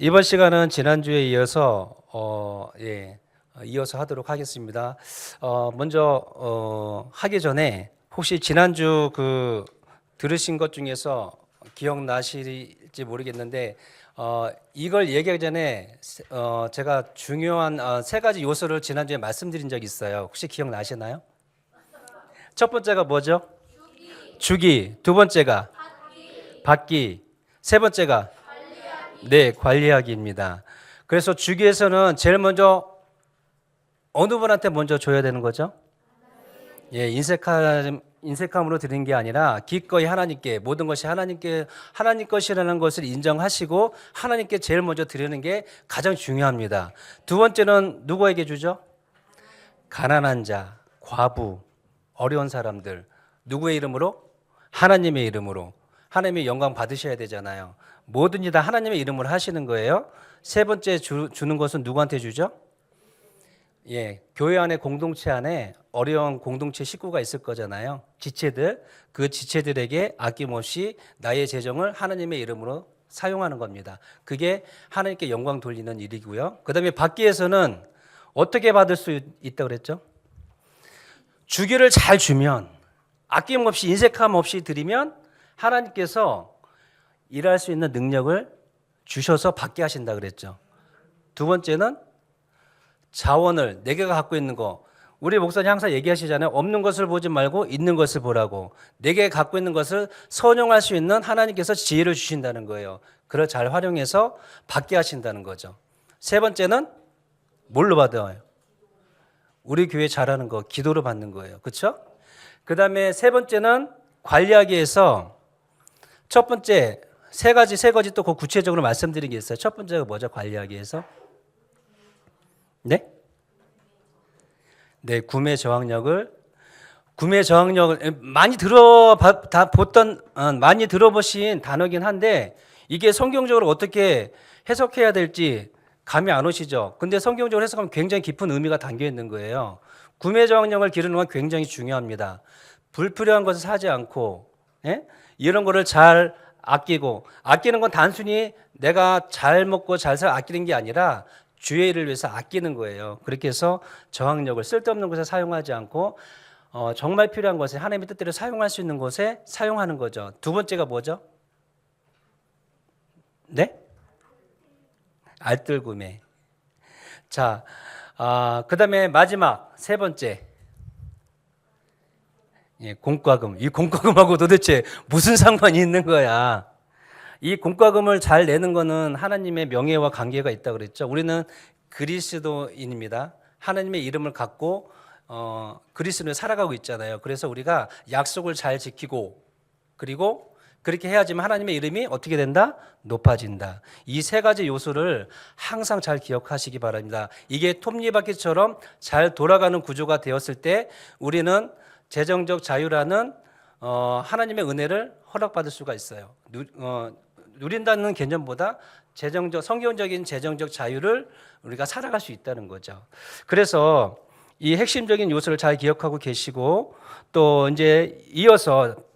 이번 시간은 지난주에 이어서 이어서 하도록 하겠습니다. 먼저 하기 전에 혹시 지난주 들으신 것 중에서 기억나실지 모르겠는데 이걸 얘기하기 전에 제가 중요한 세 가지 요소를 지난주에 말씀드린 적이 있어요. 혹시 기억나시나요? 첫 번째가 뭐죠? 주기. 두 번째가 받기. 세 번째가 관리하기입니다. 그래서 주기에서는 제일 먼저 어느 분한테 먼저 줘야 되는 거죠? 인색함으로 드리는 게 아니라 기꺼이 하나님께, 모든 것이 하나님 것이라는 것을 인정하시고 하나님께 제일 먼저 드리는 게 가장 중요합니다. 두 번째는 누구에게 주죠? 가난한 자, 과부, 어려운 사람들. 누구의 이름으로? 하나님의 이름으로. 하나님의 영광 받으셔야 되잖아요. 뭐든지 다 하나님의 이름으로 하시는 거예요. 세 번째 주는 것은 누구한테 주죠? 교회 안에 공동체 안에 어려운 공동체 식구가 있을 거잖아요. 지체들, 그 지체들에게 아낌없이 나의 재정을 하나님의 이름으로 사용하는 겁니다. 그게 하나님께 영광 돌리는 일이고요. 그 다음에 받기에서는 어떻게 받을 수 있다고 그랬죠? 주기를 잘 주면, 아낌없이 인색함 없이 드리면 하나님께서 일할 수 있는 능력을 주셔서 받게 하신다 그랬죠. 두 번째는 자원을 내가 갖고 있는 거. 우리 목사님 항상 얘기하시잖아요. 없는 것을 보지 말고 있는 것을 보라고. 내게 갖고 있는 것을 선용할 수 있는 하나님께서 지혜를 주신다는 거예요. 그걸 잘 활용해서 받게 하신다는 거죠. 세 번째는 뭘로 받아요? 우리 교회 잘하는 거 기도로 받는 거예요. 그렇죠? 그 다음에 세 번째는 관리하기 위해서 첫 번째 세 가지 또 구체적으로 말씀드린 게 있어요. 첫 번째가 뭐죠? 관리하기 위해서? 네, 구매 저항력을 많이 들어보신 단어긴 한데 이게 성경적으로 어떻게 해석해야 될지 감이 안 오시죠? 근데 성경적으로 해석하면 굉장히 깊은 의미가 담겨 있는 거예요. 구매 저항력을 기르는 건 굉장히 중요합니다. 불필요한 것을 사지 않고, 이런 거를 잘 아끼는 건 단순히 내가 잘 먹고 잘 살 아끼는 게 아니라 주의 일을 위해서 아끼는 거예요. 그렇게 해서 저항력을 쓸데없는 것에 사용하지 않고 정말 필요한 것에 하나님의 뜻대로 사용할 수 있는 것에 사용하는 거죠. 두 번째가 뭐죠? 네? 알뜰구매. 자, 그 다음에 마지막 세 번째. 공과금. 이 공과금하고 도대체 무슨 상관이 있는 거야? 이 공과금을 잘 내는 거는 하나님의 명예와 관계가 있다고 그랬죠. 우리는 그리스도인입니다. 하나님의 이름을 갖고 그리스도를 살아가고 있잖아요. 그래서 우리가 약속을 잘 지키고 그리고 그렇게 해야지만 하나님의 이름이 어떻게 된다? 높아진다. 이 세 가지 요소를 항상 잘 기억하시기 바랍니다. 이게 톱니바퀴처럼 잘 돌아가는 구조가 되었을 때 우리는 재정적 자유라는 하나님의 은혜를 허락받을 수가 있어요. 누린다는 개념보다 성경적인 재정적 자유를 우리가 살아갈 수 있다는 거죠. 그래서 이 핵심적인 요소를 잘 기억하고 계시고 또 이제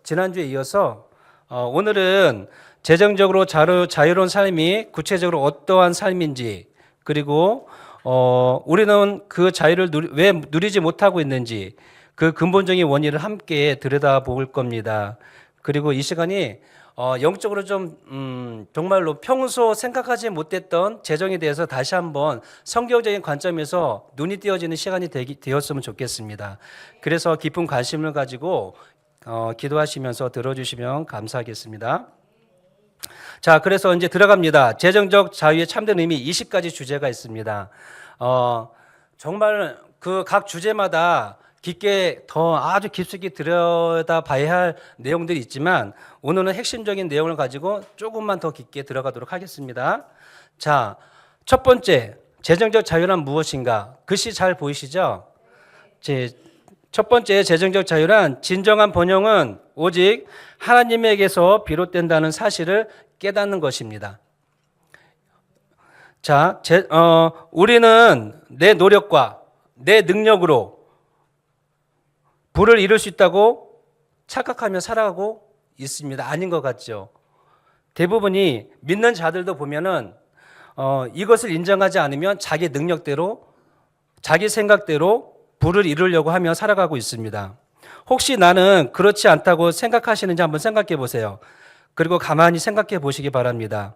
지난주에 이어서 오늘은 재정적으로 자유로운 삶이 구체적으로 어떠한 삶인지 그리고 우리는 그 자유를 왜 누리지 못하고 있는지 그 근본적인 원인을 함께 들여다볼 겁니다. 그리고 이 시간이 영적으로 좀 정말로 평소 생각하지 못했던 재정에 대해서 다시 한번 성경적인 관점에서 눈이 띄어지는 시간이 되었으면 좋겠습니다. 그래서 깊은 관심을 가지고 기도하시면서 들어주시면 감사하겠습니다. 자, 그래서 이제 들어갑니다. 재정적 자유의 참된 의미 20가지 주제가 있습니다. 정말 그 각 주제마다 깊게 아주 깊숙이 들여다봐야 할 내용들이 있지만 오늘은 핵심적인 내용을 가지고 조금만 더 깊게 들어가도록 하겠습니다. 자, 첫 번째 재정적 자유란 무엇인가? 글씨 잘 보이시죠? 첫 번째 재정적 자유란 진정한 번영은 오직 하나님에게서 비롯된다는 사실을 깨닫는 것입니다. 자, 우리는 내 노력과 내 능력으로 부를 이룰 수 있다고 착각하며 살아가고 있습니다. 아닌 것 같죠? 대부분이 믿는 자들도 보면은 이것을 인정하지 않으면 자기 능력대로, 자기 생각대로 부를 이루려고 하며 살아가고 있습니다. 혹시 나는 그렇지 않다고 생각하시는지 한번 생각해 보세요. 그리고 가만히 생각해 보시기 바랍니다.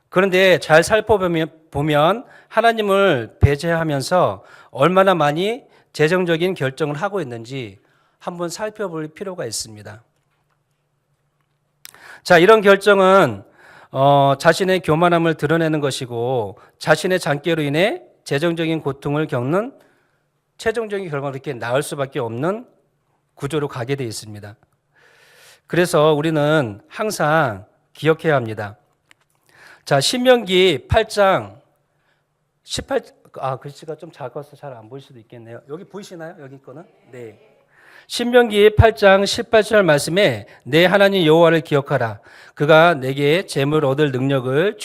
그런데 잘 살펴보면 하나님을 배제하면서 얼마나 많이 재정적인 결정을 하고 있는지 한번 살펴볼 필요가 있습니다. 자, 이런 결정은 자신의 교만함을 드러내는 것이고 자신의 잔꾀로 인해 재정적인 고통을 겪는 최종적인 결과가 이렇게 나올 수밖에 없는 구조로 가게 되어 있습니다. 그래서 우리는 항상 기억해야 합니다. 자, 신명기 8장 18, 글씨가 좀 작아서 잘 안 보일 수도 있겠네요. 여기 보이시나요? 여기 거는? 네. 신명기 8장 18절 말씀에 내 하나님 여호와를 기억하라. 그가 내게 재물 얻을 능력을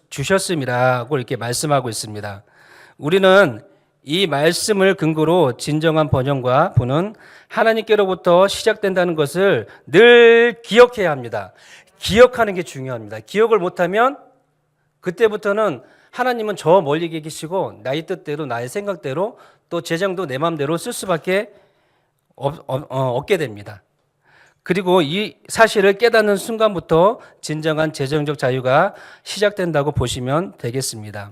주셨음이라고 이렇게 말씀하고 있습니다. 우리는 이 말씀을 근거로 진정한 번영과 부는 하나님께로부터 시작된다는 것을 늘 기억해야 합니다. 기억하는 게 중요합니다. 기억을 못하면 그때부터는 하나님은 저 멀리 계시고 나의 뜻대로 나의 생각대로 또 재정도 내 마음대로 쓸 수밖에 없게 됩니다. 그리고 이 사실을 깨닫는 순간부터 진정한 재정적 자유가 시작된다고 보시면 되겠습니다.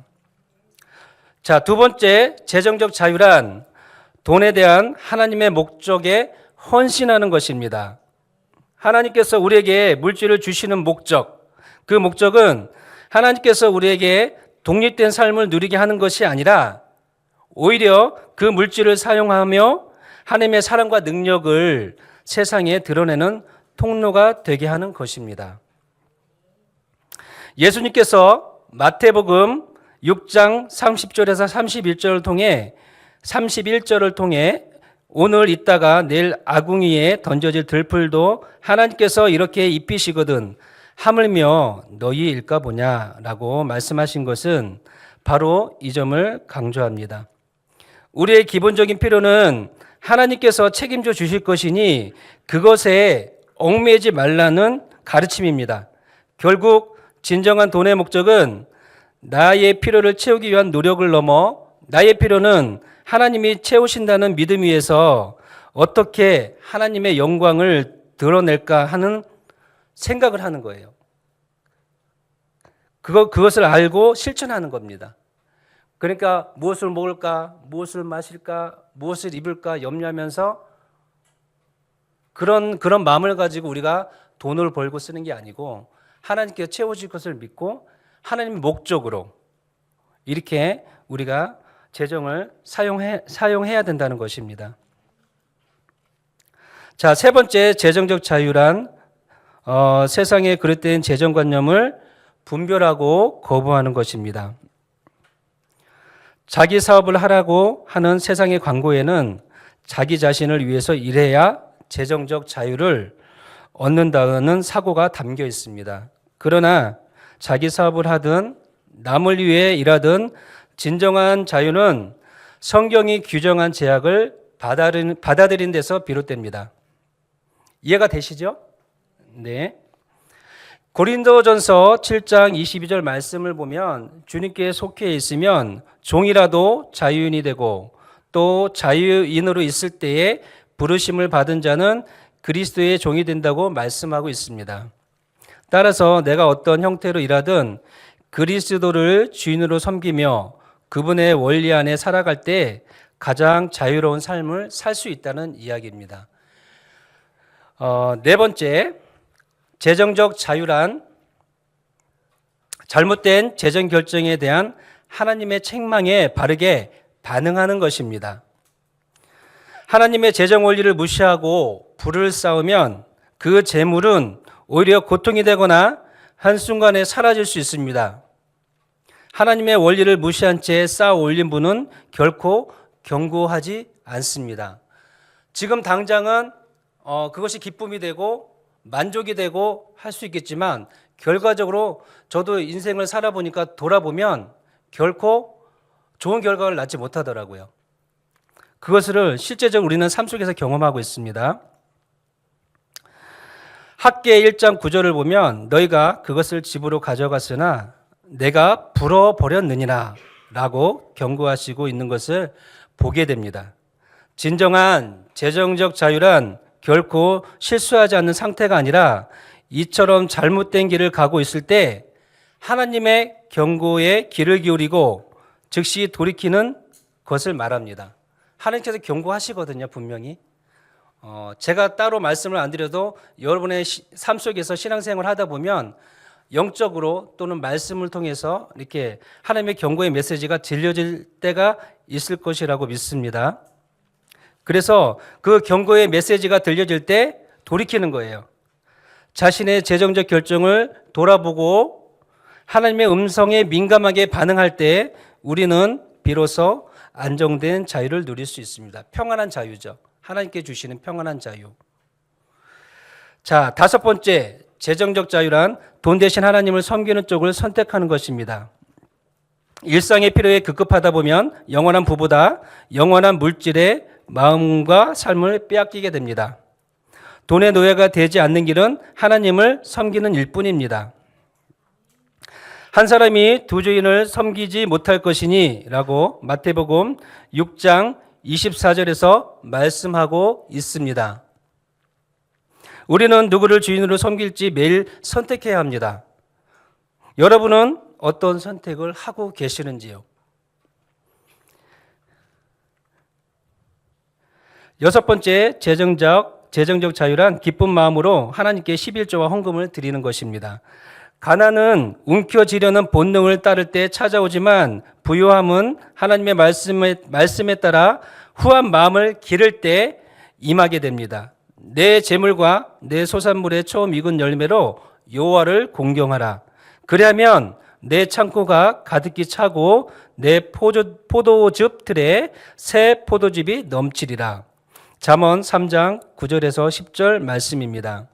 자, 두 번째 재정적 자유란 돈에 대한 하나님의 목적에 헌신하는 것입니다. 하나님께서 우리에게 물질을 주시는 목적, 그 목적은 하나님께서 우리에게 독립된 삶을 누리게 하는 것이 아니라 오히려 그 물질을 사용하며 하나님의 사랑과 능력을 세상에 드러내는 통로가 되게 하는 것입니다. 예수님께서 마태복음 6장 30절에서 31절을 통해 오늘 있다가 내일 아궁이에 던져질 들풀도 하나님께서 이렇게 입히시거든 하물며 너희 일까 보냐라고 말씀하신 것은 바로 이 점을 강조합니다. 우리의 기본적인 필요는 하나님께서 책임져 주실 것이니 그것에 얽매이지 말라는 가르침입니다. 결국 진정한 돈의 목적은 나의 필요를 채우기 위한 노력을 넘어 나의 필요는 하나님이 채우신다는 믿음 위에서 어떻게 하나님의 영광을 드러낼까 하는 생각을 하는 거예요. 그것을 알고 실천하는 겁니다. 그러니까 무엇을 먹을까, 무엇을 마실까, 무엇을 입을까 염려하면서 그런 마음을 가지고 우리가 돈을 벌고 쓰는 게 아니고 하나님께서 채워줄 것을 믿고 하나님의 목적으로 이렇게 우리가 재정을 사용해야 된다는 것입니다. 자, 세 번째 재정적 자유란 세상의 그릇된 재정관념을 분별하고 거부하는 것입니다. 자기 사업을 하라고 하는 세상의 광고에는 자기 자신을 위해서 일해야 재정적 자유를 얻는다는 사고가 담겨 있습니다. 그러나 자기 사업을 하든 남을 위해 일하든 진정한 자유는 성경이 규정한 제약을 받아들인 데서 비롯됩니다. 이해가 되시죠? 네. 고린도전서 7장 22절 말씀을 보면 주님께 속해 있으면 종이라도 자유인이 되고 또 자유인으로 있을 때에 부르심을 받은 자는 그리스도의 종이 된다고 말씀하고 있습니다. 따라서 내가 어떤 형태로 일하든 그리스도를 주인으로 섬기며 그분의 원리 안에 살아갈 때 가장 자유로운 삶을 살 수 있다는 이야기입니다. 네 번째, 재정적 자유란 잘못된 재정 결정에 대한 하나님의 책망에 바르게 반응하는 것입니다. 하나님의 재정 원리를 무시하고 불을 쌓으면 그 재물은 오히려 고통이 되거나 한순간에 사라질 수 있습니다. 하나님의 원리를 무시한 채 쌓아 올린 분은 결코 견고하지 않습니다. 지금 당장은 그것이 기쁨이 되고 만족이 되고 할 수 있겠지만 결과적으로 저도 인생을 살아보니까 돌아보면 결코 좋은 결과를 낳지 못하더라고요. 그것을 실제적으로 우리는 삶 속에서 경험하고 있습니다. 학계 1장 9절을 보면 너희가 그것을 집으로 가져갔으나 내가 불어버렸느니라 라고 경고하시고 있는 것을 보게 됩니다. 진정한 재정적 자유란 결코 실수하지 않는 상태가 아니라 이처럼 잘못된 길을 가고 있을 때 하나님의 경고에 귀를 기울이고 즉시 돌이키는 것을 말합니다. 하나님께서 경고하시거든요, 분명히. 제가 따로 말씀을 안 드려도 여러분의 삶 속에서 신앙생활을 하다 보면 영적으로 또는 말씀을 통해서 이렇게 하나님의 경고의 메시지가 들려질 때가 있을 것이라고 믿습니다. 그래서 그 경고의 메시지가 들려질 때 돌이키는 거예요. 자신의 재정적 결정을 돌아보고 하나님의 음성에 민감하게 반응할 때 우리는 비로소 안정된 자유를 누릴 수 있습니다. 평안한 자유죠. 하나님께 주시는 평안한 자유. 자, 다섯 번째, 재정적 자유란 돈 대신 하나님을 섬기는 쪽을 선택하는 것입니다. 일상의 필요에 급급하다 보면 영원한 부보다 영원한 물질의 마음과 삶을 빼앗기게 됩니다. 돈의 노예가 되지 않는 길은 하나님을 섬기는 일뿐입니다. 한 사람이 두 주인을 섬기지 못할 것이니 라고 마태복음 6장 24절에서 말씀하고 있습니다. 우리는 누구를 주인으로 섬길지 매일 선택해야 합니다. 여러분은 어떤 선택을 하고 계시는지요? 여섯 번째, 재정적 자유란 기쁜 마음으로 하나님께 11조와 헌금을 드리는 것입니다. 가난은 움켜쥐려는 본능을 따를 때 찾아오지만 부요함은 하나님의 말씀에 따라 후한 마음을 기를 때 임하게 됩니다. 내 재물과 내 소산물의 처음 익은 열매로 여호와를 공경하라. 그리하면 내 창고가 가득히 차고 내 포도즙 틀에 새 포도즙이 넘치리라. 잠언 3장 9절에서 10절 말씀입니다.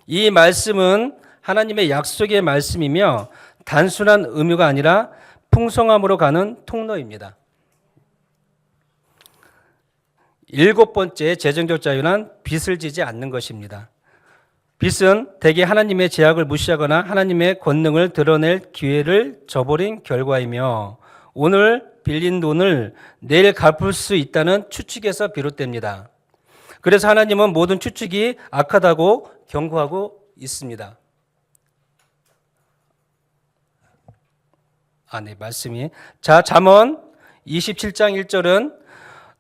이 말씀은 하나님의 약속의 말씀이며 단순한 의무가 아니라 풍성함으로 가는 통로입니다. 일곱 번째 재정적 자유는 빚을 지지 않는 것입니다. 빚은 대개 하나님의 제약을 무시하거나 하나님의 권능을 드러낼 기회를 저버린 결과이며 오늘 빌린 돈을 내일 갚을 수 있다는 추측에서 비롯됩니다. 그래서 하나님은 모든 추측이 악하다고 경고하고 있습니다. 말씀이. 자, 잠언 27장 1절은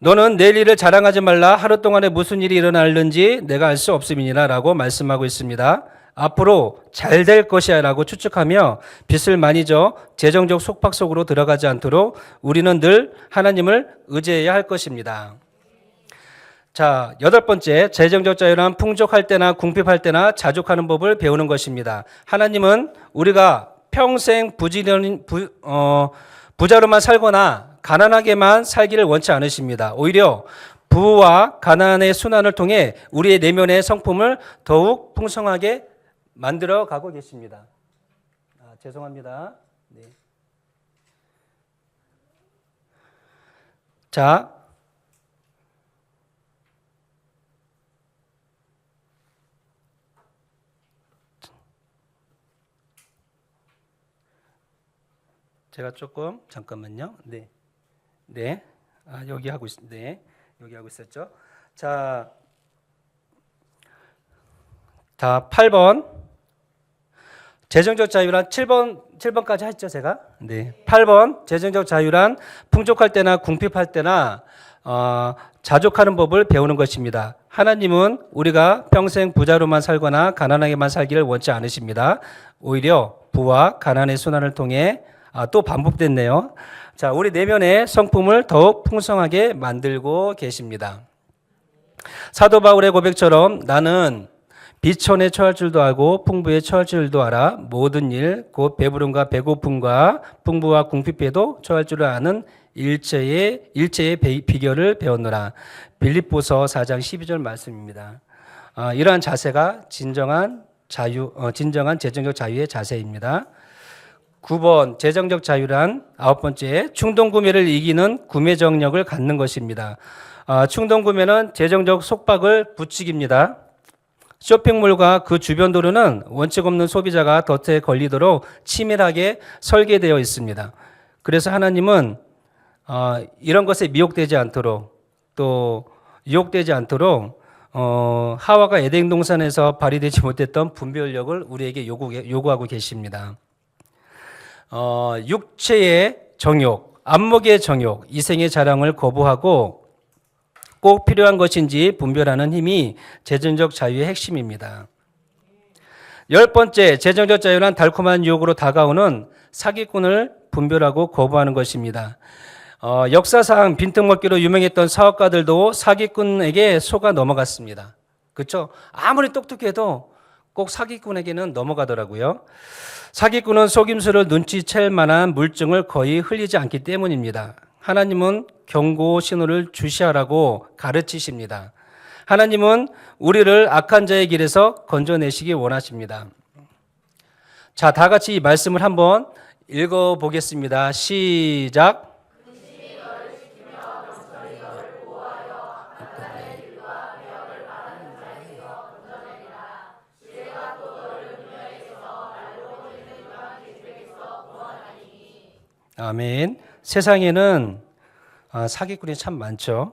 너는 내일 일을 자랑하지 말라. 하루 동안에 무슨 일이 일어날는지 내가 알 수 없음이니라 라고 말씀하고 있습니다. 앞으로 잘 될 것이야 라고 추측하며 빚을 많이 져 재정적 속박 속으로 들어가지 않도록 우리는 늘 하나님을 의지해야 할 것입니다. 자, 여덟 번째, 재정적 자유란 풍족할 때나 궁핍할 때나 자족하는 법을 배우는 것입니다. 하나님은 우리가 평생 부자로만 살거나 가난하게만 살기를 원치 않으십니다. 오히려 부와 가난의 순환을 통해 우리의 내면의 성품을 더욱 풍성하게 만들어 가고 계십니다. 죄송합니다. 네. 자, 제가 조금 잠깐만요. 네. 네. 여기 하고 있었죠. 자, 8번. 재정적 자유란 7번까지 했죠, 제가? 네. 8번. 재정적 자유란 풍족할 때나 궁핍할 때나 자족하는 법을 배우는 것입니다. 하나님은 우리가 평생 부자로만 살거나 가난하게만 살기를 원치 않으십니다. 오히려 부와 가난의 순환을 통해 또 반복됐네요. 자, 우리 내면의 성품을 더욱 풍성하게 만들고 계십니다. 사도 바울의 고백처럼 나는 비천에 처할 줄도 알고 풍부에 처할 줄도 알아. 모든 일, 곧 배부름과 배고픔과 풍부와 궁핍에도 처할 줄을 아는 일체의 비결을 배웠노라. 빌립보서 4장 12절 말씀입니다. 이러한 자세가 진정한 재정적 자유의 자세입니다. 9번 재정적 자유란 9번째 충동구매를 이기는 구매 정력을 갖는 것입니다. 충동구매는 재정적 속박을 부추깁니다. 쇼핑몰과 그 주변 도로는 원칙 없는 소비자가 덫에 걸리도록 치밀하게 설계되어 있습니다. 그래서 하나님은 이런 것에 미혹되지 않도록 또 유혹되지 않도록 하와가 에덴 동산에서 발휘되지 못했던 분별력을 우리에게 요구하고 계십니다. 육체의 정욕, 안목의 정욕, 이생의 자랑을 거부하고 꼭 필요한 것인지 분별하는 힘이 재정적 자유의 핵심입니다. 10번째, 재정적 자유란 달콤한 유혹으로 다가오는 사기꾼을 분별하고 거부하는 것입니다. 역사상 빈틈먹기로 유명했던 사업가들도 사기꾼에게 속아 넘어갔습니다. 그렇죠? 아무리 똑똑해도 꼭 사기꾼에게는 넘어가더라고요. 사기꾼은 속임수를 눈치챌 만한 물증을 거의 흘리지 않기 때문입니다. 하나님은 경고 신호를 주시하라고 가르치십니다. 하나님은 우리를 악한 자의 길에서 건져내시기 원하십니다. 자, 다 같이 이 말씀을 한번 읽어보겠습니다. 시작. 아멘. 세상에는 사기꾼이 참 많죠.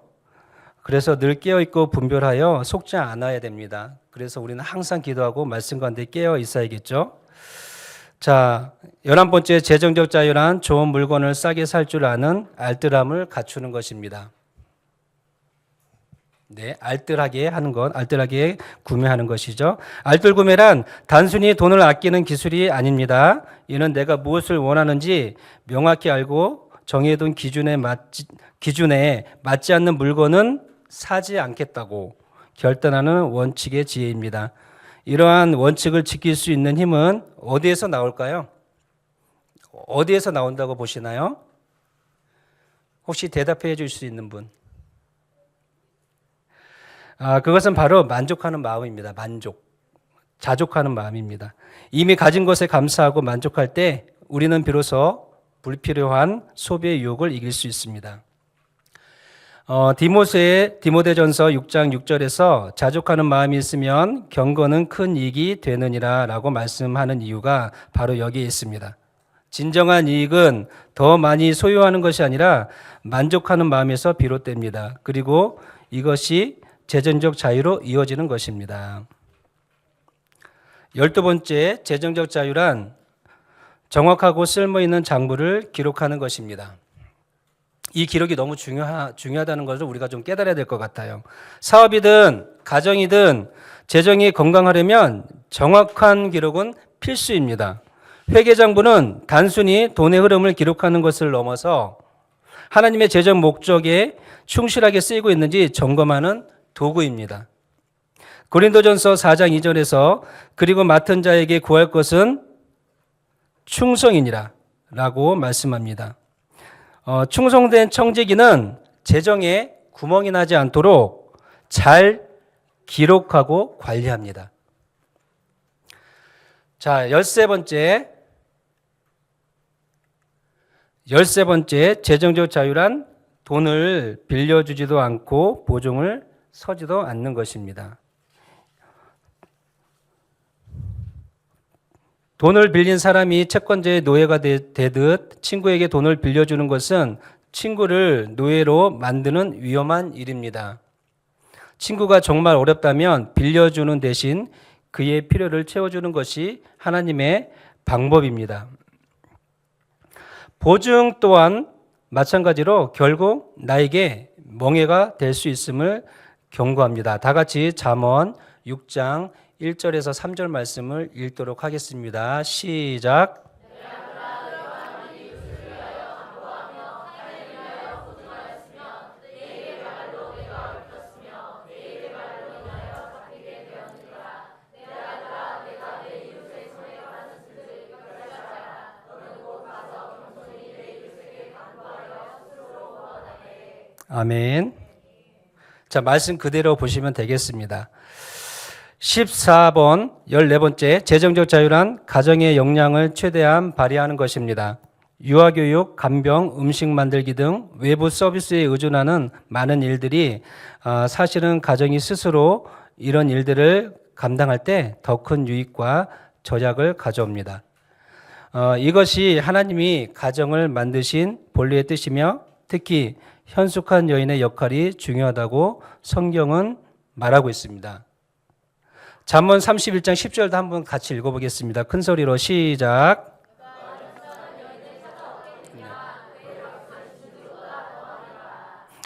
그래서 늘 깨어있고 분별하여 속지 않아야 됩니다. 그래서 우리는 항상 기도하고 말씀 가운데 깨어 있어야겠죠. 자, 11번째 재정적 자유란 좋은 물건을 싸게 살 줄 아는 알뜰함을 갖추는 것입니다. 네, 알뜰하게 하는 것, 알뜰하게 구매하는 것이죠. 알뜰 구매란 단순히 돈을 아끼는 기술이 아닙니다. 이는 내가 무엇을 원하는지 명확히 알고 정해둔 기준에 맞지 않는 물건은 사지 않겠다고 결단하는 원칙의 지혜입니다. 이러한 원칙을 지킬 수 있는 힘은 어디에서 나올까요? 어디에서 나온다고 보시나요? 혹시 대답해 줄 수 있는 분? 그것은 바로 만족하는 마음입니다. 자족하는 마음입니다. 이미 가진 것에 감사하고 만족할 때 우리는 비로소 불필요한 소비의 유혹을 이길 수 있습니다. 디모데전서 6장 6절에서 자족하는 마음이 있으면 경건은 큰 이익이 되느니라 라고 말씀하는 이유가 바로 여기에 있습니다. 진정한 이익은 더 많이 소유하는 것이 아니라 만족하는 마음에서 비롯됩니다. 그리고 이것이 재정적 자유로 이어지는 것입니다. 12번째, 재정적 자유란 정확하고 쓸모있는 장부를 기록하는 것입니다. 이 기록이 너무 중요하다는 것을 우리가 좀 깨달아야 될 것 같아요. 사업이든 가정이든 재정이 건강하려면 정확한 기록은 필수입니다. 회계장부는 단순히 돈의 흐름을 기록하는 것을 넘어서 하나님의 재정 목적에 충실하게 쓰이고 있는지 점검하는 도구입니다. 고린도전서 4장 2절에서 그리고 맡은 자에게 구할 것은 충성이니라 라고 말씀합니다. 충성된 청지기는 재정에 구멍이 나지 않도록 잘 기록하고 관리합니다. 자, 13번째 재정적 자유란 돈을 빌려주지도 않고 보증을 서지도 않는 것입니다. 돈을 빌린 사람이 채권자의 노예가 되듯 친구에게 돈을 빌려주는 것은 친구를 노예로 만드는 위험한 일입니다. 친구가 정말 어렵다면 빌려주는 대신 그의 필요를 채워주는 것이 하나님의 방법입니다. 보증 또한 마찬가지로 결국 나에게 멍해가 될 수 있음을 경고합니다. 다 같이 잠언 6장 1절에서 3절 말씀을 읽도록 하겠습니다. 시작. 아멘. 자, 말씀 그대로 보시면 되겠습니다. 14번 14번째 재정적 자유란 가정의 역량을 최대한 발휘하는 것입니다. 유아교육, 간병, 음식 만들기 등 외부 서비스에 의존하는 많은 일들이 사실은 가정이 스스로 이런 일들을 감당할 때 더 큰 유익과 저작을 가져옵니다. 이것이 하나님이 가정을 만드신 본래의 뜻이며 특히 현숙한 여인의 역할이 중요하다고 성경은 말하고 있습니다. 잠언 31장 10절도 한번 같이 읽어보겠습니다. 큰 소리로 시작.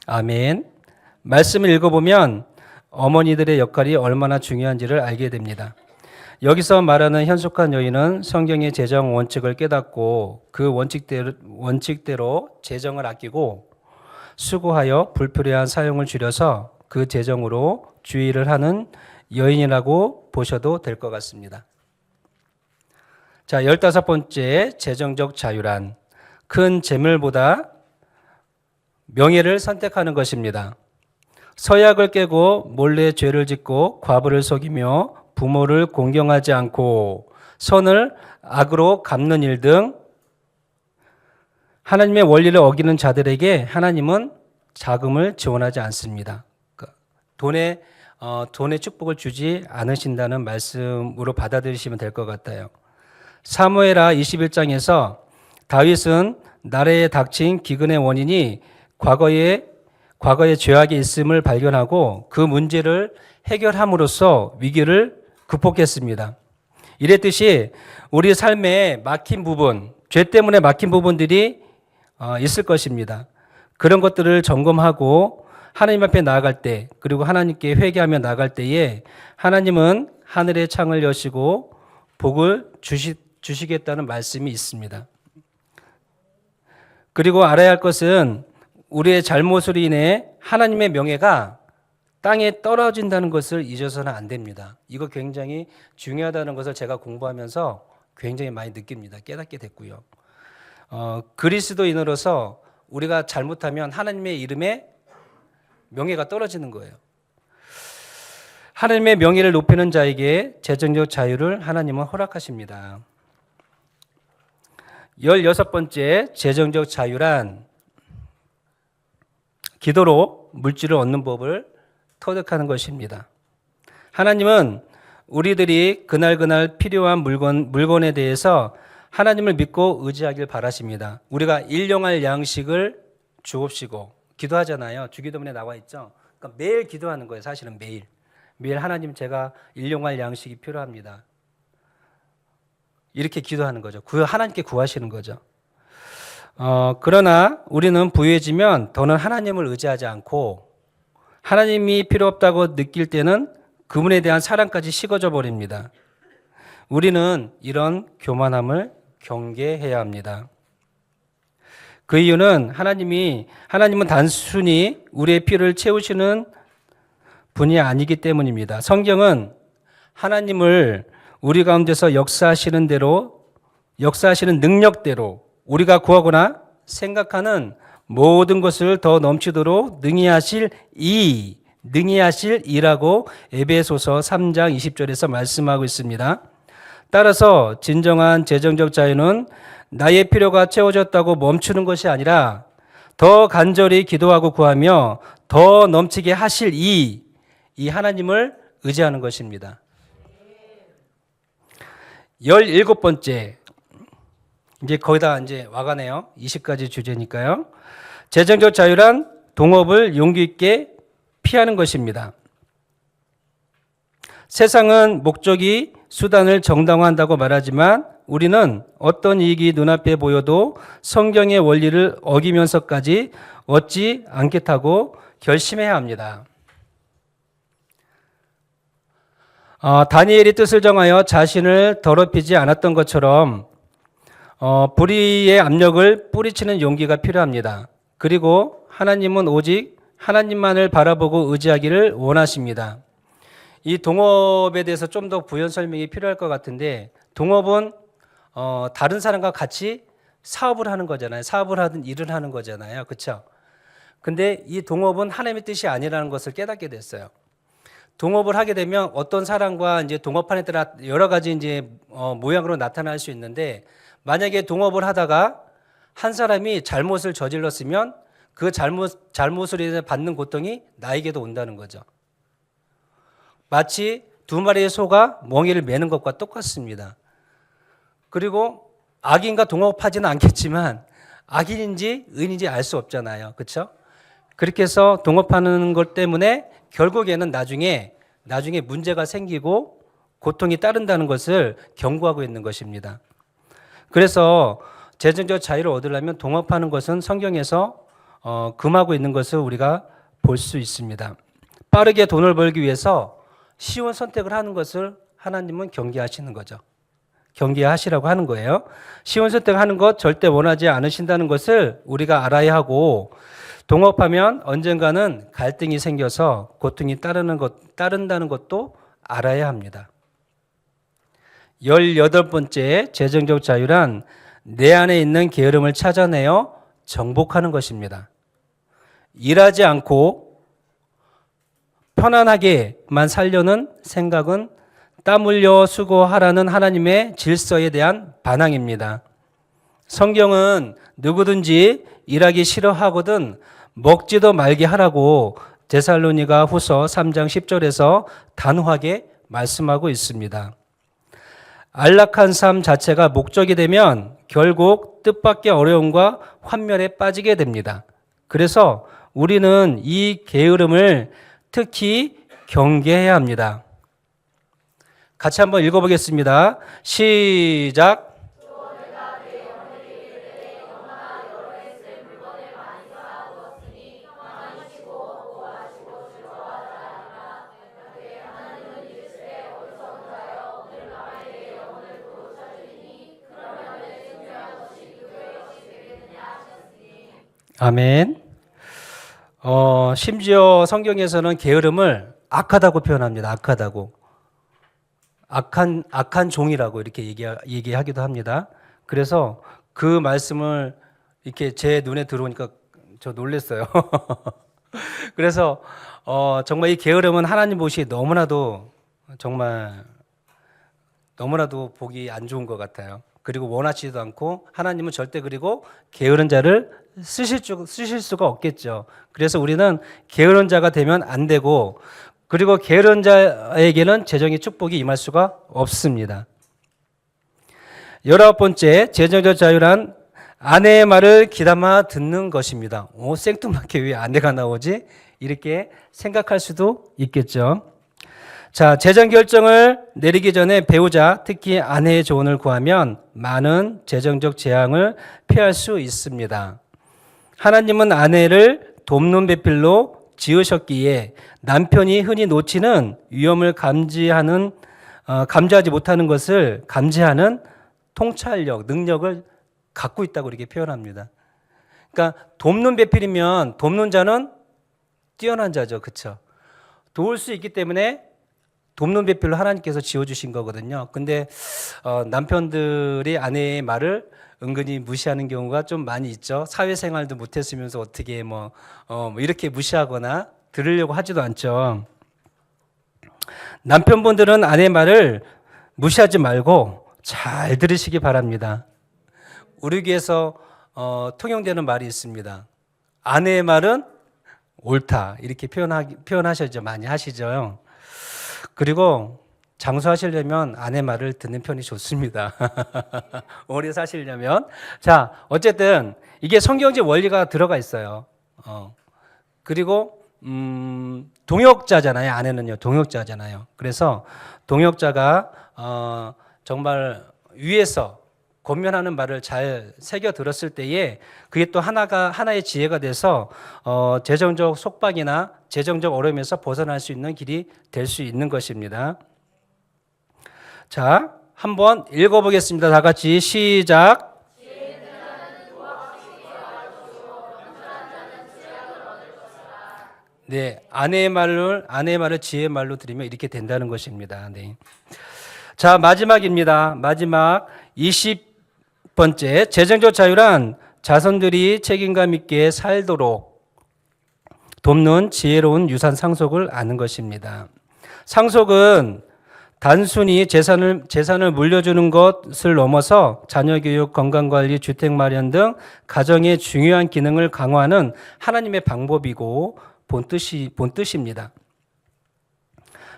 아멘. 말씀을 읽어보면 어머니들의 역할이 얼마나 중요한지를 알게 됩니다. 여기서 말하는 현숙한 여인은 성경의 재정 원칙을 깨닫고 그 원칙대로 재정을 아끼고 수고하여 불필요한 사용을 줄여서 그 재정으로 주의를 하는 여인이라고 보셔도 될 것 같습니다. 자, 15번째 재정적 자유란 큰 재물보다 명예를 선택하는 것입니다. 서약을 깨고 몰래 죄를 짓고 과부를 속이며 부모를 공경하지 않고 선을 악으로 갚는 일 등 하나님의 원리를 어기는 자들에게 하나님은 자금을 지원하지 않습니다. 돈의 축복을 주지 않으신다는 말씀으로 받아들이시면 될 것 같아요. 사무엘하 21장에서 다윗은 나라에 닥친 기근의 원인이 과거에 죄악이 있음을 발견하고 그 문제를 해결함으로써 위기를 극복했습니다. 이랬듯이 우리 삶에 막힌 부분, 죄 때문에 막힌 부분들이 있을 것입니다. 그런 것들을 점검하고 하나님 앞에 나아갈 때, 그리고 하나님께 회개하며 나아갈 때에 하나님은 하늘의 창을 여시고 복을 주시겠다는 말씀이 있습니다. 그리고 알아야 할 것은 우리의 잘못으로 인해 하나님의 명예가 땅에 떨어진다는 것을 잊어서는 안 됩니다. 이거 굉장히 중요하다는 것을 제가 공부하면서 굉장히 많이 느낍니다. 깨닫게 됐고요. 그리스도인으로서 우리가 잘못하면 하나님의 이름에 명예가 떨어지는 거예요. 하나님의 명예를 높이는 자에게 재정적 자유를 하나님은 허락하십니다. 16번째 재정적 자유란 기도로 물질을 얻는 법을 터득하는 것입니다. 하나님은 우리들이 그날 필요한 물건에 대해서 하나님을 믿고 의지하길 바라십니다. 우리가 일용할 양식을 주옵시고 기도하잖아요. 주기도문에 나와 있죠. 그러니까 매일 기도하는 거예요. 사실은 매일 하나님 제가 일용할 양식이 필요합니다. 이렇게 기도하는 거죠. 하나님께 구하시는 거죠. 그러나 우리는 부유해지면 더는 하나님을 의지하지 않고 하나님이 필요 없다고 느낄 때는 그분에 대한 사랑까지 식어져 버립니다. 우리는 이런 교만함을 경계해야 합니다. 그 이유는 하나님은 단순히 우리의 필요를 채우시는 분이 아니기 때문입니다. 성경은 하나님을 우리 가운데서 역사하시는 능력대로 우리가 구하거나 생각하는 모든 것을 더 넘치도록 능히 하실 이라고 에베소서 3장 20절에서 말씀하고 있습니다. 따라서 진정한 재정적 자유는 나의 필요가 채워졌다고 멈추는 것이 아니라 더 간절히 기도하고 구하며 더 넘치게 하실 이 하나님을 의지하는 것입니다. 17번째 이제 거의 다 이제 와가네요. 20가지 주제니까요. 재정적 자유란 동업을 용기 있게 피하는 것입니다. 세상은 목적이 수단을 정당화한다고 말하지만 우리는 어떤 이익이 눈앞에 보여도 성경의 원리를 어기면서까지 얻지 않겠다고 결심해야 합니다. 다니엘이 뜻을 정하여 자신을 더럽히지 않았던 것처럼 불의의 압력을 뿌리치는 용기가 필요합니다. 그리고 하나님은 오직 하나님만을 바라보고 의지하기를 원하십니다. 이 동업에 대해서 좀 더 부연 설명이 필요할 것 같은데 동업은 다른 사람과 같이 사업을 하는 거잖아요. 사업을 하든 일을 하는 거잖아요. 그렇죠? 근데 이 동업은 하나님의 뜻이 아니라는 것을 깨닫게 됐어요. 동업을 하게 되면 어떤 사람과 이제 동업하는 따라 여러 가지 이제 모양으로 나타날 수 있는데 만약에 동업을 하다가 한 사람이 잘못을 저질렀으면 그 잘못으로 인해 받는 고통이 나에게도 온다는 거죠. 마치 두 마리의 소가 멍에를 매는 것과 똑같습니다. 그리고 악인과 동업하지는 않겠지만 악인인지 의인인지 알 수 없잖아요. 그렇죠? 그렇게 해서 동업하는 것 때문에 결국에는 나중에 문제가 생기고 고통이 따른다는 것을 경고하고 있는 것입니다. 그래서 재정적 자유를 얻으려면 동업하는 것은 성경에서 금하고 있는 것을 우리가 볼 수 있습니다. 빠르게 돈을 벌기 위해서 쉬운 선택을 하는 것을 하나님은 경계하시는 거죠. 경계하시라고 하는 거예요. 쉬운 선택하는 것 절대 원하지 않으신다는 것을 우리가 알아야 하고, 동업하면 언젠가는 갈등이 생겨서 고통이 따른다는 것도 알아야 합니다. 18번째 재정적 자유란 내 안에 있는 게으름을 찾아내어 정복하는 것입니다. 일하지 않고 편안하게만 살려는 생각은 땀 흘려 수고하라는 하나님의 질서에 대한 반항입니다. 성경은 누구든지 일하기 싫어하거든 먹지도 말게 하라고 데살로니가 후서 3장 10절에서 단호하게 말씀하고 있습니다. 안락한 삶 자체가 목적이 되면 결국 뜻밖의 어려움과 환멸에 빠지게 됩니다. 그래서 우리는 이 게으름을 특히 경계해야 합니다. 같이 한번 읽어보겠습니다. 시작. 아멘. 심지어 성경에서는 게으름을 악하다고 표현합니다. 악하다고. 악한 종이라고 이렇게 얘기하기도 합니다. 그래서 그 말씀을 이렇게 제 눈에 들어오니까 저 놀랐어요. 그래서 정말 이 게으름은 하나님 보시기에 너무나도 보기 안 좋은 것 같아요. 그리고 원하지도 않고 하나님은 절대 그리고 게으른 자를 쓰실 수가 없겠죠. 그래서 우리는 게으른 자가 되면 안 되고, 그리고 게으른 자에게는 재정의 축복이 임할 수가 없습니다. 19번째 재정적 자유란 아내의 말을 귀담아 듣는 것입니다. 생뚱맞게 왜 아내가 나오지? 이렇게 생각할 수도 있겠죠. 자, 재정 결정을 내리기 전에 배우자, 특히 아내의 조언을 구하면 많은 재정적 재앙을 피할 수 있습니다. 하나님은 아내를 돕는 배필로 지으셨기에 남편이 흔히 놓치는 위험을 감지하지 못하는 것을 감지하는 통찰력, 능력을 갖고 있다고 이렇게 표현합니다. 그러니까 돕는 배필이면 돕는 자는 뛰어난 자죠. 그렇죠? 도울 수 있기 때문에 돕는 배필로 하나님께서 지어주신 거거든요. 근데 남편들이 아내의 말을 은근히 무시하는 경우가 좀 많이 있죠. 사회생활도 못했으면서 어떻게 이렇게 무시하거나 들으려고 하지도 않죠. 남편분들은 아내의 말을 무시하지 말고 잘 들으시기 바랍니다. 우리 교회에서 통용되는 말이 있습니다. 아내의 말은 옳다, 이렇게 표현하시죠. 많이 하시죠. 그리고 장수하시려면 아내 말을 듣는 편이 좋습니다. 오래 사시려면. 자, 어쨌든 이게 성경적 원리가 들어가 있어요. 그리고 동역자잖아요. 아내는요, 동역자잖아요. 그래서 동역자가 정말 위에서 권면하는 말을 잘 새겨 들었을 때에 그게 또 하나의 지혜가 돼서 재정적 속박이나 재정적 어려움에서 벗어날 수 있는 길이 될 수 있는 것입니다. 자, 한번 읽어보겠습니다. 다 같이 시작. 네, 아내의 말을 지혜의 말로 들으면 이렇게 된다는 것입니다. 네. 자, 마지막입니다. 마지막 20번째 재정적 자유란 자손들이 책임감 있게 살도록 돕는 지혜로운 유산 상속을 아는 것입니다. 상속은 단순히 재산을 물려주는 것을 넘어서 자녀 교육, 건강 관리, 주택 마련 등 가정의 중요한 기능을 강화하는 하나님의 방법이고 본뜻입니다.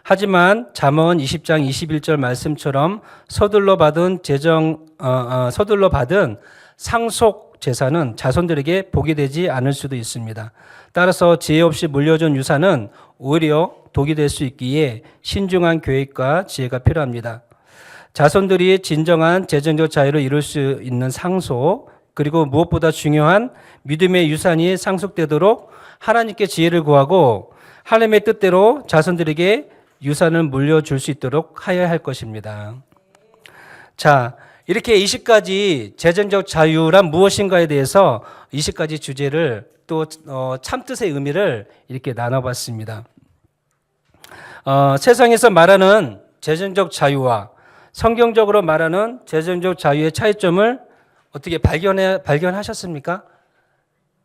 하지만 잠언 20장 21절 말씀처럼 서둘러 받은 상속 재산은 자손들에게 복이 되지 않을 수도 있습니다. 따라서 지혜 없이 물려준 유산은 오히려 독이 될 수 있기에 신중한 계획과 지혜가 필요합니다. 자손들이 진정한 재정적 자유를 이룰 수 있는 상속, 그리고 무엇보다 중요한 믿음의 유산이 상속되도록 하나님께 지혜를 구하고 하나님의 뜻대로 자손들에게 유산을 물려줄 수 있도록 하여야 할 것입니다. 자, 이렇게 20가지 재정적 자유란 무엇인가에 대해서 20가지 주제를 또 참뜻의 의미를 이렇게 나눠봤습니다. 세상에서 말하는 재정적 자유와 성경적으로 말하는 재정적 자유의 차이점을 어떻게 발견하셨습니까?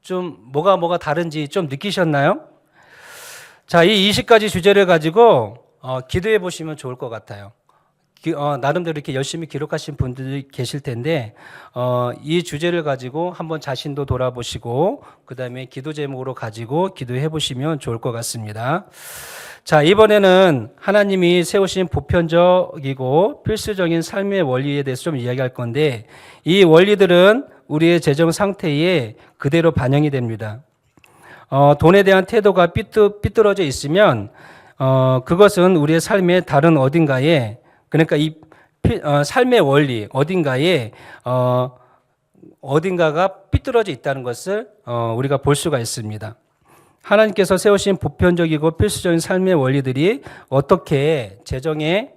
좀 뭐가 다른지 좀 느끼셨나요? 자, 이 20가지 주제를 가지고 기도해 보시면 좋을 것 같아요. 나름대로 이렇게 열심히 기록하신 분들이 계실 텐데 이 주제를 가지고 한번 자신도 돌아보시고 그 다음에 기도 제목으로 가지고 기도해 보시면 좋을 것 같습니다. 자, 이번에는 하나님이 세우신 보편적이고 필수적인 삶의 원리에 대해서 좀 이야기할 건데 이 원리들은 우리의 재정 상태에 그대로 반영이 됩니다. 돈에 대한 태도가 삐뚤어져 있으면 그것은 우리의 삶의 다른 어딘가에, 그러니까 이 삶의 원리 어딘가에 어딘가가 삐뚤어져 있다는 것을 우리가 볼 수가 있습니다. 하나님께서 세우신 보편적이고 필수적인 삶의 원리들이 어떻게 재정의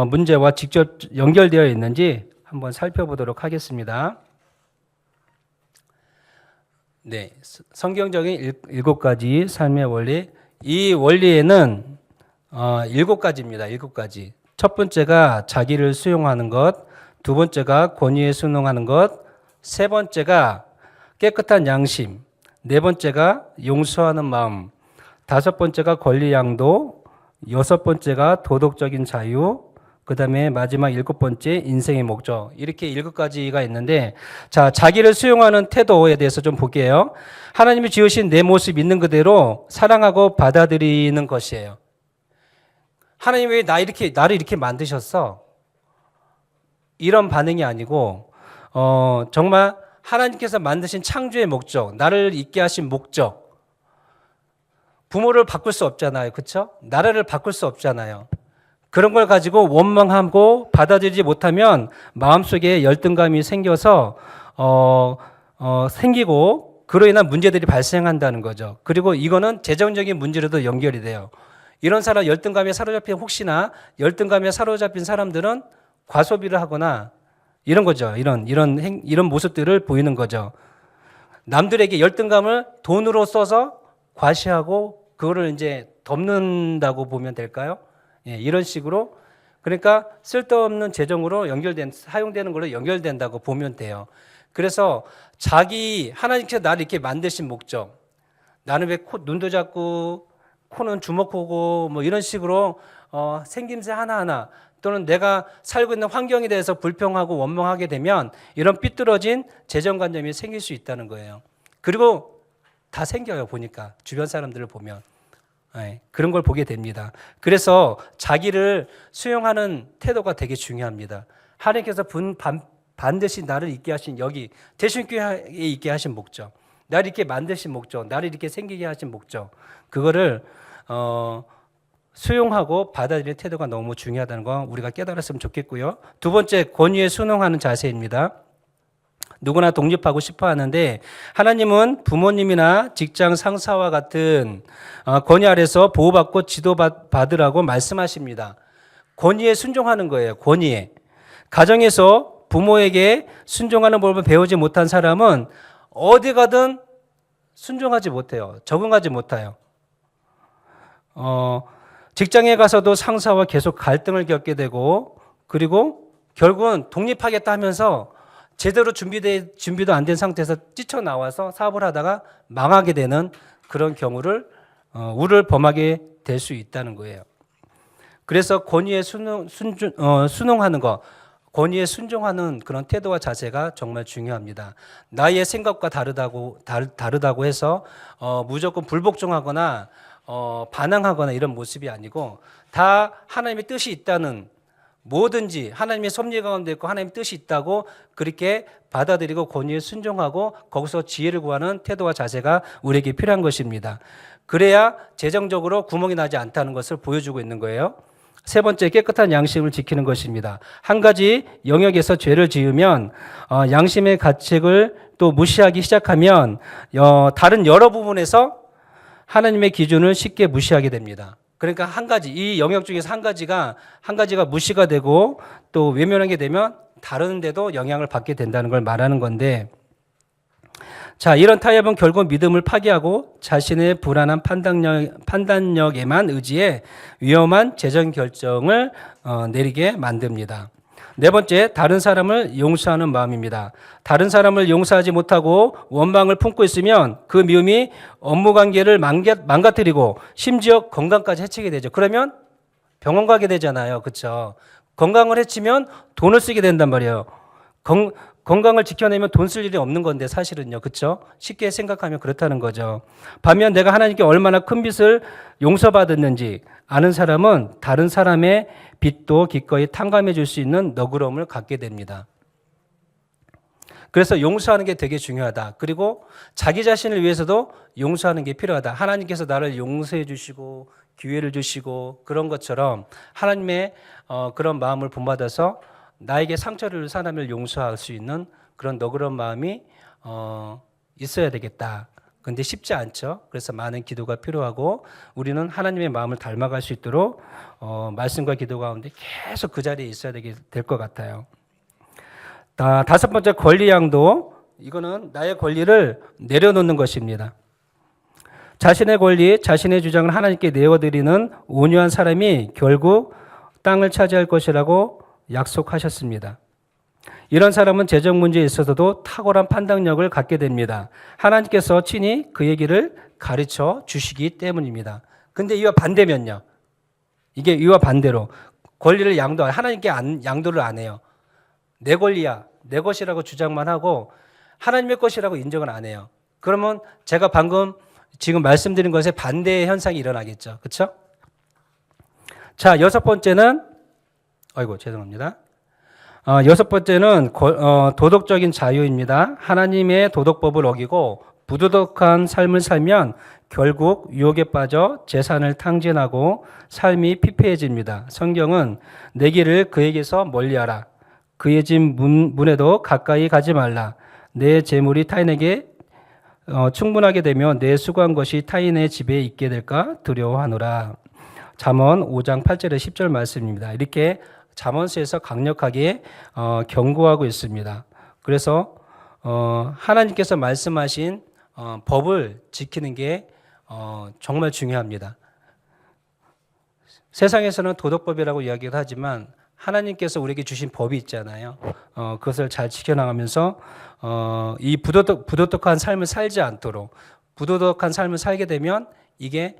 문제와 직접 연결되어 있는지 한번 살펴보도록 하겠습니다. 네, 성경적인 7가지 삶의 원리. 이 원리에는 7가지입니다. 7가지. 첫 번째가 자기를 수용하는 것, 두 번째가 권위에 순응하는 것, 세 번째가 깨끗한 양심, 네 번째가 용서하는 마음, 다섯 번째가 권리 양도, 여섯 번째가 도덕적인 자유, 그 다음에 마지막 7번째 인생의 목적. 이렇게 7가지가 있는데, 자, 자기를 수용하는 태도에 대해서 좀 볼게요. 하나님이 지으신 내 모습 있는 그대로 사랑하고 받아들이는 것이에요. 하나님 왜 나를 이렇게 만드셨어? 이런 반응이 아니고 정말 하나님께서 만드신 창조의 목적, 나를 있게 하신 목적. 부모를 바꿀 수 없잖아요. 그렇죠? 나라를 바꿀 수 없잖아요. 그런 걸 가지고 원망하고 받아들이지 못하면 마음속에 열등감이 생겨서 생기고 그로 인한 문제들이 발생한다는 거죠. 그리고 이거는 재정적인 문제로도 연결이 돼요. 이런 사람 열등감에 사로잡힌 혹시나 열등감에 사로잡힌 사람들은 과소비를 하거나 이런 거죠. 이런 모습들을 보이는 거죠. 남들에게 열등감을 돈으로 써서 과시하고 그거를 이제 덮는다고 보면 될까요? 예, 이런 식으로 그러니까 쓸데없는 재정으로 사용되는 걸로 연결된다고 보면 돼요. 그래서 하나님께서 나를 이렇게 만드신 목적, 나는 왜 눈도 작고 코는 주먹코고 뭐 이런 식으로 생김새 하나하나 또는 내가 살고 있는 환경에 대해서 불평하고 원망하게 되면 이런 삐뚤어진 재정관념이 생길 수 있다는 거예요. 그리고 다 생겨요. 보니까 주변 사람들을 보면 그런 걸 보게 됩니다. 그래서 자기를 수용하는 태도가 되게 중요합니다. 하나님께서 반드시 나를 있게 하신 여기 대신교회에 있게 하신 목적, 나를 이렇게 만드신 목적, 나를 이렇게 생기게 하신 목적, 그거를 수용하고 받아들이는 태도가 너무 중요하다는 거 우리가 깨달았으면 좋겠고요. 두 번째, 권위에 순응하는 자세입니다. 누구나 독립하고 싶어 하는데 하나님은 부모님이나 직장 상사와 같은 권위 아래서 보호받고 지도받으라고 말씀하십니다. 권위에 순종하는 거예요. 권위에. 가정에서 부모에게 순종하는 법을 배우지 못한 사람은 어디 가든 순종하지 못해요. 적응하지 못해요. 직장에 가서도 상사와 계속 갈등을 겪게 되고 그리고 결국은 독립하겠다 하면서 제대로 준비도 안 된 상태에서 뛰쳐나와서 사업을 하다가 망하게 되는 그런 경우를 우를 범하게 될 수 있다는 거예요. 그래서 권위에 순응하는 것, 권위에 순종하는 그런 태도와 자세가 정말 중요합니다. 나의 생각과 다르다고 해서 무조건 불복종하거나 반항하거나 이런 모습이 아니고 다 하나님의 뜻이 있다는, 뭐든지 하나님의 섭리 가운데 있고 하나님의 뜻이 있다고 그렇게 받아들이고 권위에 순종하고 거기서 지혜를 구하는 태도와 자세가 우리에게 필요한 것입니다. 그래야 재정적으로 구멍이 나지 않다는 것을 보여주고 있는 거예요. 세 번째, 깨끗한 양심을 지키는 것입니다. 한 가지 영역에서 죄를 지으면 양심의 가책을 또 무시하기 시작하면 다른 여러 부분에서 하나님의 기준을 쉽게 무시하게 됩니다. 그러니까 한 가지, 이 영역 중에서 한 가지가 무시가 되고 또 외면하게 되면 다른 데도 영향을 받게 된다는 걸 말하는 건데, 자, 이런 타협은 결국 믿음을 파괴하고 자신의 불안한 판단력에만 의지해 위험한 재정 결정을 내리게 만듭니다. 네 번째, 다른 사람을 용서하는 마음입니다. 다른 사람을 용서하지 못하고 원망을 품고 있으면 그 미움이 업무 관계를 망가뜨리고 심지어 건강까지 해치게 되죠. 그러면 병원 가게 되잖아요. 그렇죠? 건강을 해치면 돈을 쓰게 된단 말이에요. 건강을 지켜내면 돈 쓸 일이 없는 건데 사실은요. 그렇죠? 쉽게 생각하면 그렇다는 거죠. 반면 내가 하나님께 얼마나 큰 빚을 용서받았는지 아는 사람은 다른 사람의 빚도 기꺼이 탕감해 줄 수 있는 너그러움을 갖게 됩니다. 그래서 용서하는 게 되게 중요하다. 그리고 자기 자신을 위해서도 용서하는 게 필요하다. 하나님께서 나를 용서해 주시고 기회를 주시고 그런 것처럼 하나님의 그런 마음을 본받아서 나에게 상처를 준 사람을 용서할 수 있는 그런 너그러운 마음이 있어야 되겠다. 근데 쉽지 않죠. 그래서 많은 기도가 필요하고 우리는 하나님의 마음을 닮아갈 수 있도록 말씀과 기도 가운데 계속 그 자리에 있어야 될 것 같아요. 다섯 번째, 권리 양도. 이거는 나의 권리를 내려놓는 것입니다. 자신의 권리, 자신의 주장을 하나님께 내어드리는 온유한 사람이 결국 땅을 차지할 것이라고 약속하셨습니다. 이런 사람은 재정 문제에 있어서도 탁월한 판단력을 갖게 됩니다. 하나님께서 친히 그 얘기를 가르쳐 주시기 때문입니다. 근데 이와 반대면요. 이게 이와 반대로 권리를 하나님께 양도를 안 해요. 내 권리야, 내 것이라고 주장만 하고 하나님의 것이라고 인정을 안 해요. 그러면 제가 방금 지금 말씀드린 것에 반대의 현상이 일어나겠죠. 그렇죠? 자, 여섯 번째는 도덕적인 자유입니다. 하나님의 도덕법을 어기고 부도덕한 삶을 살면 결국 유혹에 빠져 재산을 탕진하고 삶이 피폐해집니다. 성경은 내 길을 그에게서 멀리하라. 그의 집 문에도 가까이 가지 말라. 내 재물이 타인에게 충분하게 되면 내 수고한 것이 타인의 집에 있게 될까 두려워하노라. 잠언 5장 8절에 10절 말씀입니다. 이렇게 잠언서에서 강력하게 경고하고 있습니다. 그래서 하나님께서 말씀하신 법을 지키는 게 정말 중요합니다. 세상에서는 도덕법이라고 이야기를 하지만 하나님께서 우리에게 주신 법이 있잖아요. 그것을 잘 지켜나가면서 이 부도덕한 삶을 살지 않도록, 부도덕한 삶을 살게 되면 이게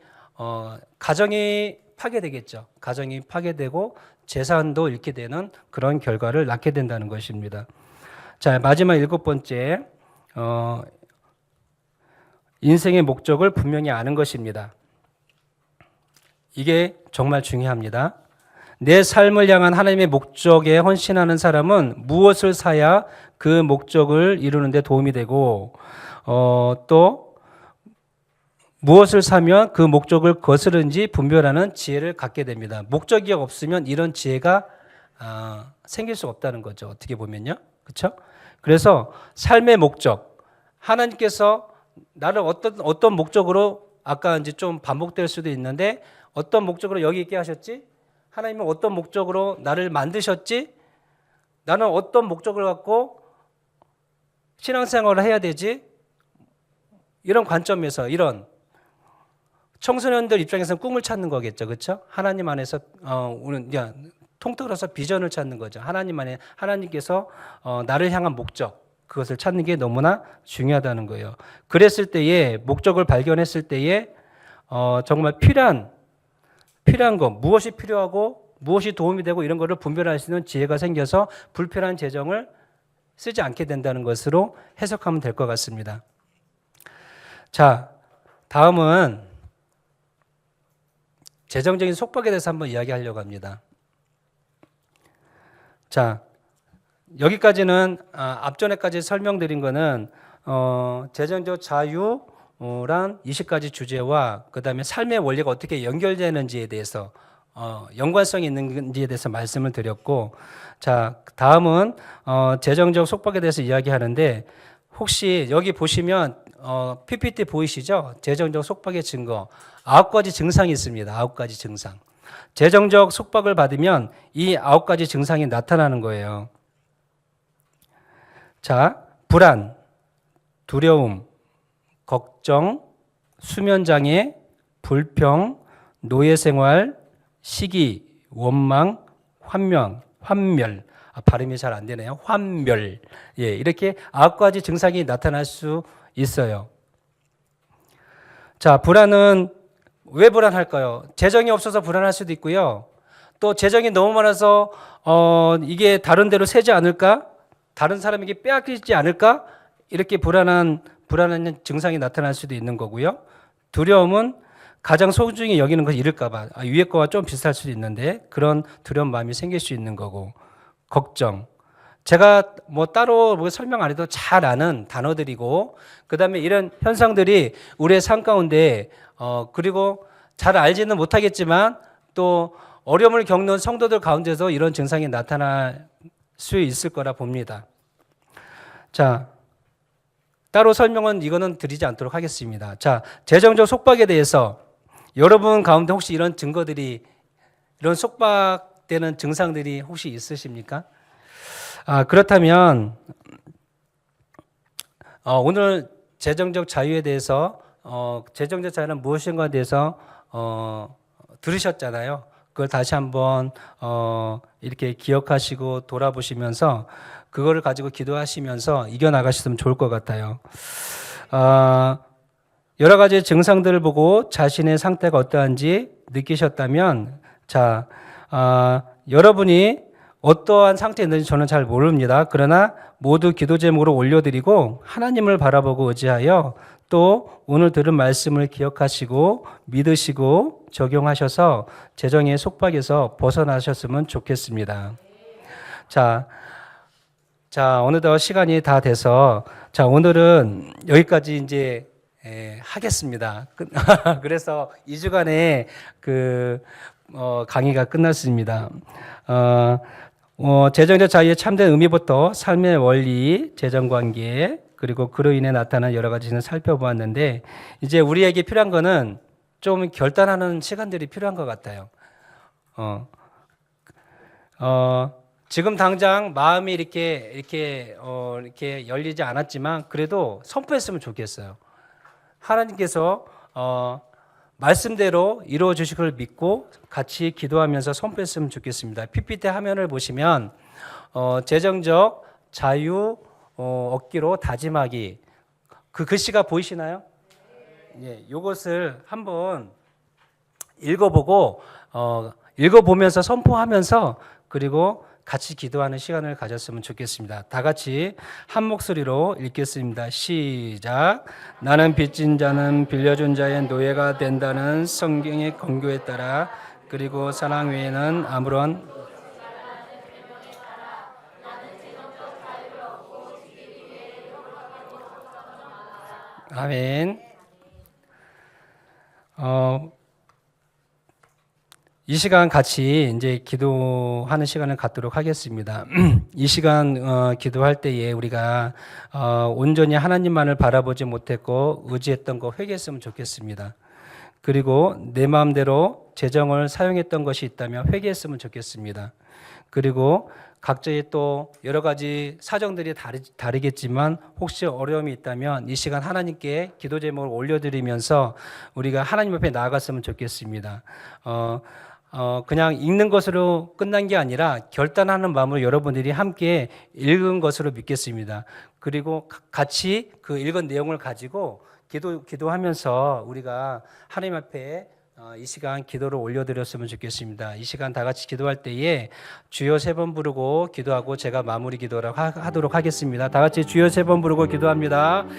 가정이 파괴되겠죠. 가정이 파괴되고 재산도 잃게 되는 그런 결과를 낳게 된다는 것입니다. 자, 마지막 일곱 번째, 인생의 목적을 분명히 아는 것입니다. 이게 정말 중요합니다. 내 삶을 향한 하나님의 목적에 헌신하는 사람은 무엇을 사야 그 목적을 이루는 데 도움이 되고 또 무엇을 사면 그 목적을 거스르는지 분별하는 지혜를 갖게 됩니다. 목적이 없으면 이런 지혜가 생길 수 없다는 거죠. 어떻게 보면요. 그렇죠? 그래서 삶의 목적, 하나님께서 나를 어떤 목적으로, 아까 이제 좀 반복될 수도 있는데 어떤 목적으로 여기 있게 하셨지? 하나님은 어떤 목적으로 나를 만드셨지? 나는 어떤 목적을 갖고 신앙생활을 해야 되지? 이런 관점에서, 이런 청소년들 입장에서는 꿈을 찾는 거겠죠. 그렇죠? 하나님 안에서 통틀어서 비전을 찾는 거죠. 하나님 안에, 하나님께서 나를 향한 목적, 그것을 찾는 게 너무나 중요하다는 거예요. 그랬을 때에, 목적을 발견했을 때에 정말 필요한 것, 무엇이 필요하고 무엇이 도움이 되고 이런 거를 분별할 수 있는 지혜가 생겨서 불필요한 재정을 쓰지 않게 된다는 것으로 해석하면 될 것 같습니다. 자, 다음은 재정적인 속박에 대해서 한번 이야기하려고 합니다. 자, 여기까지는 앞전에까지 설명드린 거는 재정적 자유란 20가지 주제와 그 다음에 삶의 원리가 어떻게 연결되는지에 대해서 연관성이 있는지에 대해서 말씀을 드렸고, 자, 다음은 재정적 속박에 대해서 이야기하는데, 혹시 여기 보시면 PPT 보이시죠? 재정적 속박의 증거 9가지 증상이 있습니다. 9가지 증상. 재정적 속박을 받으면 이 9가지 증상이 나타나는 거예요. 자, 불안, 두려움, 걱정, 수면장애, 불평, 노예생활, 시기, 원망, 환멸. 발음이 잘 안 되네요. 환멸. 예, 이렇게 9가지 증상이 나타날 수 있어요. 자, 불안은 왜 불안할까요? 재정이 없어서 불안할 수도 있고요. 또 재정이 너무 많아서 이게 다른 데로 새지 않을까? 다른 사람에게 빼앗기지 않을까? 이렇게 불안한 증상이 나타날 수도 있는 거고요. 두려움은 가장 소중히 여기는 것을 잃을까 봐. 위에 거와 좀 비슷할 수도 있는데 그런 두려운 마음이 생길 수 있는 거고. 걱정. 제가 뭐 따로 설명 안 해도 잘 아는 단어들이고, 그 다음에 이런 현상들이 우리의 삶 가운데 그리고 잘 알지는 못하겠지만 또 어려움을 겪는 성도들 가운데서 이런 증상이 나타날 수 있을 거라 봅니다. 자, 따로 설명은 이거는 드리지 않도록 하겠습니다. 자, 재정적 속박에 대해서 여러분 가운데 혹시 이런 증거들이, 이런 속박되는 증상들이 혹시 있으십니까? 그렇다면 오늘 재정적 자유에 대해서 재정적 자유는 무엇인가에 대해서 들으셨잖아요. 그걸 다시 한번 이렇게 기억하시고 돌아보시면서 그거를 가지고 기도하시면서 이겨나가셨으면 좋을 것 같아요. 여러 가지 증상들을 보고 자신의 상태가 어떠한지 느끼셨다면, 자, 여러분이 어떠한 상태에 있는지 저는 잘 모릅니다. 그러나 모두 기도 제목으로 올려드리고 하나님을 바라보고 의지하여 또 오늘 들은 말씀을 기억하시고 믿으시고 적용하셔서 재정의 속박에서 벗어나셨으면 좋겠습니다. 자, 어느덧 시간이 다 돼서, 자, 오늘은 여기까지 이제 하겠습니다. 그래서 2주간의 강의가 끝났습니다. 재정적 자유의 참된 의미부터 삶의 원리, 재정관계, 그리고 그로 인해 나타난 여러 가지는 살펴보았는데, 이제 우리에게 필요한 거는 좀 결단하는 시간들이 필요한 것 같아요. 지금 당장 마음이 이렇게 열리지 않았지만 그래도 선포했으면 좋겠어요. 하나님께서 말씀대로 이루어 주실 걸 믿고 같이 기도하면서 선포했으면 좋겠습니다. PPT 화면을 보시면 재정적 자유 얻기로 다짐하기, 그 글씨가 보이시나요? 예, 이것을 한번 읽어보고 읽어보면서 선포하면서 그리고 같이 기도하는 시간을 가졌으면 좋겠습니다. 다 같이 한 목소리로 읽겠습니다. 시작. 나는 빚진 자는 빌려준 자의 노예가 된다는 성경의 권고에 따라, 그리고 사랑 외에는 아무런 아멘. 이 시간 같이 이제 기도하는 시간을 갖도록 하겠습니다. 이 시간 기도할 때에 우리가 온전히 하나님만을 바라보지 못했고 의지했던 거 회개했으면 좋겠습니다. 그리고 내 마음대로 재정을 사용했던 것이 있다면 회개했으면 좋겠습니다. 그리고 각자의 또 여러 가지 사정들이 다르겠지만 혹시 어려움이 있다면 이 시간 하나님께 기도 제목을 올려드리면서 우리가 하나님 앞에 나아갔으면 좋겠습니다. 그냥 읽는 것으로 끝난 게 아니라 결단하는 마음으로 여러분들이 함께 읽은 것으로 믿겠습니다. 그리고 같이 그 읽은 내용을 가지고 기도하면서 우리가 하나님 앞에 이 시간 기도를 올려드렸으면 좋겠습니다. 이 시간 다 같이 기도할 때에 주여 3번 부르고 기도하고 제가 마무리 기도를 하도록 하겠습니다. 다 같이 주여 3번 부르고 기도합니다.